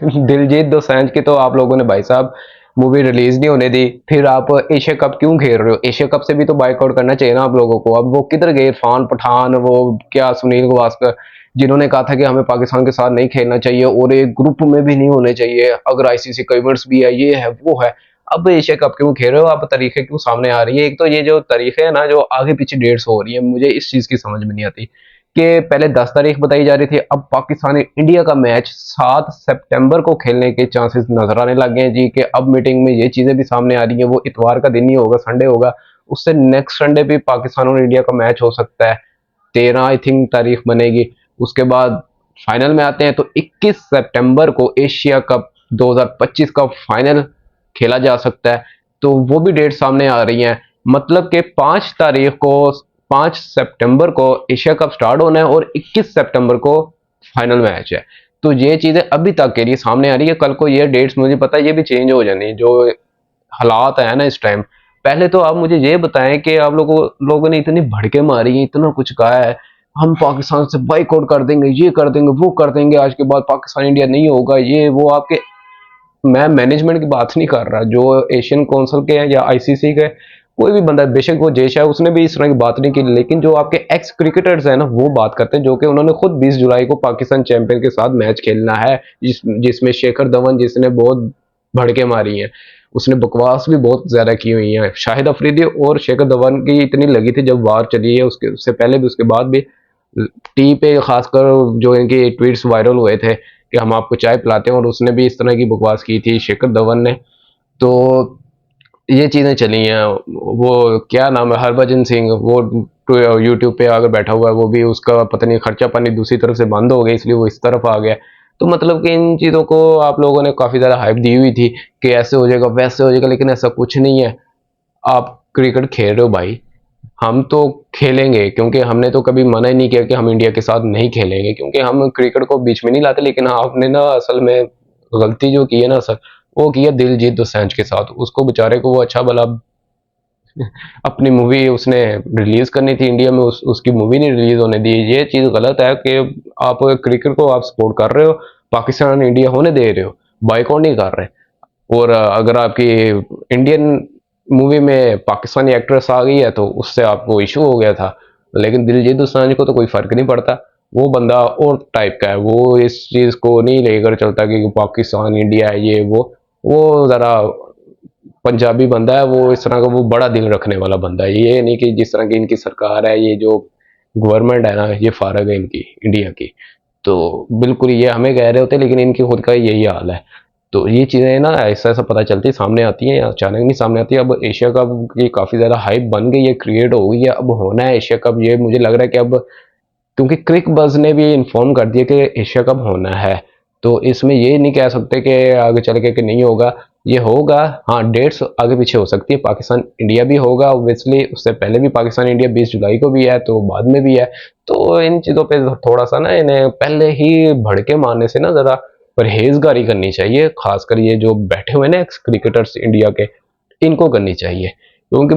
दिलजीत दोसांझ की तो आप लोगों ने भाई साहब मूवी रिलीज नहीं होने दी, फिर आप एशिया कप क्यों खेल रहे हो? एशिया कप से भी तो बाइकआउट करना चाहिए ना आप लोगों को। अब वो किधर गए? इरफान पठान, वो क्या सुनील गावस्कर, जिन्होंने कहा था कि हमें पाकिस्तान के साथ नहीं खेलना चाहिए और एक ग्रुप में भी नहीं होने चाहिए, अगर आईसीसी कवर्स भी है, ये है वो है। अब एशिया कप क्यों खेल रहे हो? अब तरीके क्यों सामने आ रही है? एक तो ये जो तरीके है ना, जो आगे पीछे डेट्स हो रही है, मुझे इस चीज की समझ में नहीं आती कि पहले 10 तारीख बताई जा रही थी, अब पाकिस्तान इंडिया का मैच 7 सितंबर को खेलने के चांसेस नजर आने लग गए हैं जी। कि अब मीटिंग में ये चीजें भी सामने आ रही हैं, वो इतवार का दिन ही होगा, संडे होगा, उससे नेक्स्ट संडे भी पाकिस्तान और इंडिया का मैच हो सकता है। 13 आई थिंक तारीख बनेगी। उसके बाद फाइनल में आते हैं तो 21 सितंबर को एशिया कप 2025 का फाइनल खेला जा सकता है। तो वो भी डेट सामने आ रही है। मतलब कि 5 तारीख को, 5 सितंबर को एशिया कप स्टार्ट होना है और 21 सितंबर को फाइनल मैच है। तो ये चीजें अभी तक के लिए सामने आ रही है। कल को ये डेट्स मुझे पता है ये भी चेंज हो जानी, जो हालात है ना इस टाइम। पहले तो आप मुझे ये बताएं कि आप लोगों ने इतनी भड़के मारी, इतना कुछ कहा है, हम पाकिस्तान से बाइकआउट कर देंगे, ये कर देंगे, वो कर देंगे, आज के बाद पाकिस्तान इंडिया नहीं होगा, ये वो आपके। मैं मैनेजमेंट की बात नहीं कर रहा, जो एशियन काउंसिल के हैं या आईसीसी के कोई भी बंदा, बेशक वो जयश है, उसने भी इस तरह की बात नहीं की, लेकिन जो आपके एक्स क्रिकेटर्स हैं ना वो बात करते हैं, जो कि उन्होंने खुद 20 जुलाई को पाकिस्तान चैंपियन के साथ मैच खेलना है, जिसमें शेखर धवन जिसने बहुत भड़के मारी हैं, उसने बकवास भी बहुत ज्यादा की हुई है। शाहिद अफरीदी और शेखर धवन की इतनी लगी थी जब वार चली है, उससे पहले भी उसके बाद भी टी पे खासकर जो इनके ट्वीट्स वायरल हुए थे कि हम आपको चाय पिलाते हैं, और उसने भी इस तरह की बकवास की थी शेखर धवन ने। तो ये चीजें चली हैं। वो क्या नाम है, हरभजन सिंह, वो यूट्यूब पे अगर बैठा हुआ है, वो भी उसका पता नहीं खर्चा पानी दूसरी तरफ से बंद हो गया, इसलिए वो इस तरफ आ गया। तो मतलब कि इन चीजों को आप लोगों ने काफी ज्यादा हाइप दी हुई थी कि ऐसे हो जाएगा वैसे हो जाएगा, लेकिन ऐसा कुछ नहीं है। आप क्रिकेट खेल रहे हो भाई, हम तो खेलेंगे, क्योंकि हमने तो कभी मना ही नहीं किया कि हम इंडिया के साथ नहीं खेलेंगे, क्योंकि हम क्रिकेट को बीच में नहीं लाते। लेकिन आपने ना असल में गलती जो की है ना सर, वो की है दिलजीत दोसांझ के साथ। उसको बेचारे को वो अच्छा भला अपनी मूवी उसने रिलीज करनी थी इंडिया में, उसकी मूवी नहीं रिलीज होने दी। ये चीज गलत है कि आप क्रिकेट को आप सपोर्ट कर रहे हो, पाकिस्तान इंडिया होने दे रहे हो, बाइकआउट नहीं कर रहे। और अगर आपकी इंडियन मूवी में पाकिस्तानी एक्ट्रेस आ गई है तो उससे आपको इशू हो गया था, लेकिन दिलजीत दोसांझ को तो कोई फर्क नहीं पड़ता। वो बंदा और टाइप का है, वो इस चीज को नहीं लेकर चलता कि पाकिस्तान इंडिया है ये वो जरा पंजाबी बंदा है, वो इस तरह का वो बड़ा दिल रखने वाला बंदा है। ये नहीं कि जिस तरह की इनकी सरकार है, ये जो गवर्नमेंट है ना, ये फारग है इनकी इंडिया की। तो बिल्कुल ये हमें कह रहे होते, लेकिन इनकी खुद का यही हाल है। तो ये चीज़ें ना ऐसा ऐसा पता चलती सामने आती हैं, अचानक नहीं सामने आती। अब एशिया कप की काफ़ी ज़्यादा हाइप बन गई है, क्रिएट हो गई है, अब होना है एशिया कप। ये मुझे लग रहा है कि अब, क्योंकि क्रिक बज़ ने भी इन्फॉर्म कर दिया कि एशिया कप होना है, तो इसमें ये नहीं कह सकते कि आगे चल के कि नहीं होगा, ये होगा। हाँ, डेट्स आगे पीछे हो सकती है, पाकिस्तान इंडिया भी होगा ऑब्वियसली, उससे पहले भी पाकिस्तान इंडिया 20 जुलाई को भी है, तो बाद में भी है। तो इन चीज़ों पे थोड़ा सा ना इन्हें पहले ही भड़के मारने से ना ज़रा परहेजगारी करनी चाहिए, खासकर ये जो बैठे हुए ना एक्स क्रिकेटर्स इंडिया के, इनको करनी चाहिए। क्योंकि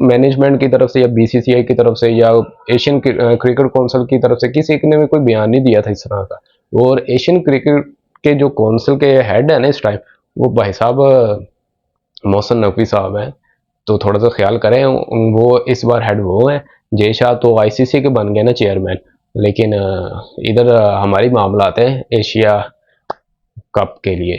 मैनेजमेंट की तरफ से या बीसीसीआई की तरफ से या एशियन क्रिकेट काउंसिल की तरफ से किसी ने भी कोई बयान नहीं दिया था इस तरह का। और एशियन क्रिकेट के जो काउंसिल के हेड है ना इस टाइम, वो भाई साहब मोहसिन नकवी साहब हैं। तो थोड़ा सा ख्याल करें, वो इस बार हेड वो हैं। जय शाह तो आईसीसी के बन गए ना चेयरमैन, लेकिन इधर हमारी मामला आते हैं एशिया कप के लिए।